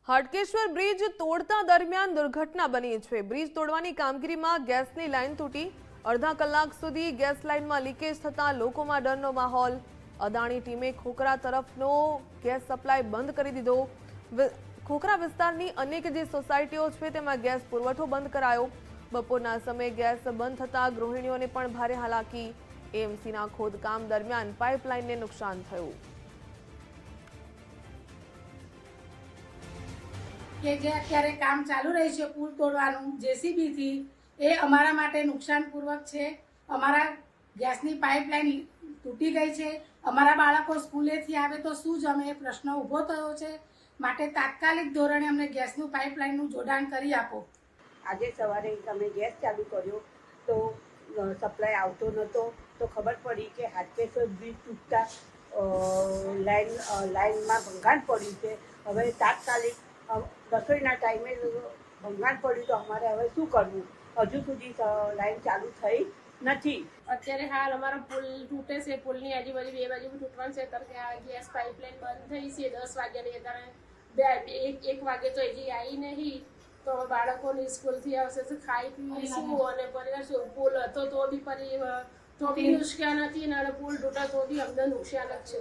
Hatkeshwar bridge તોડતા દરમિયાન દુર્ઘટના બની છે। બ્રિજ તોડવાની કામગીરીમાં ગેસની લાઇન તૂટી, અડધા કલાક સુધી ગેસ લાઇનમાં લીકેજ થતા લોકોમાં ડરનો માહોલ। અદાણી ટીમે ખોખરા તરફનો ગેસ સપ્લાય બંધ કરી દીધો। ખોખરા વિસ્તારની અનેક જે સોસાયટીઓ છે તેમાં ગેસ પુરવઠો બંધ કરાયો। બપોરના સમયે ગેસ બંધ થતા ગૃહિણીઓને પણ ભારે હાલાકી। એએમસીના ખોદકામ દરમિયાન પાઇપલાઇનને નુકસાન થયું। કે જે અત્યારે કામ ચાલુ રહી છે પુલ તોડવાનું જેસીબી થી, એ અમારા માટે નુકસાનપૂર્વક છે। અમારા ગેસની પાઇપલાઇન તૂટી ગઈ છે। અમારા બાળકો સ્કૂલેથી આવે તો શું જમે એ પ્રશ્ન ઊભો થયો છે, માટે તાત્કાલિક ધોરણે અમને ગેસનું પાઇપલાઇનનું જોડાણ કરી આપો। આજે સવારે અમે ગેસ ચાલુ કર્યો તો સપ્લાય આવતો નહોતો, તો ખબર પડી કે હાટકેશ્વર બ્રિજ તૂટતા લાઇનમાં ભંગાણ પડ્યું છે। હવે તાત્કાલિક રસોઈના ટાઈમે ભંગાણ પડ્યું તો અમારે હવે શું કરવું? હજુ સુધી લાઇન ચાલુ થઈ નથી। અત્યારે હાલ અમારો પુલ તૂટે છે, પુલની આજુબાજુ બે બાજુ તૂટવાનું છે। ત્યારે આ ગેસ પાઇપલાઇન બંધ થઈ છે 10 વાગ્યાની, અત્યારે 1 વાગે તો હજી આવી નહીં। તો બાળકોની સ્કૂલથી આવશે તો ખાઈ પી શું અને પરિવાર પુલ હતો તો બી મુશ્કેલ નથી, અને પુલ તૂટા તો બી અમને નુકસાન જ છે।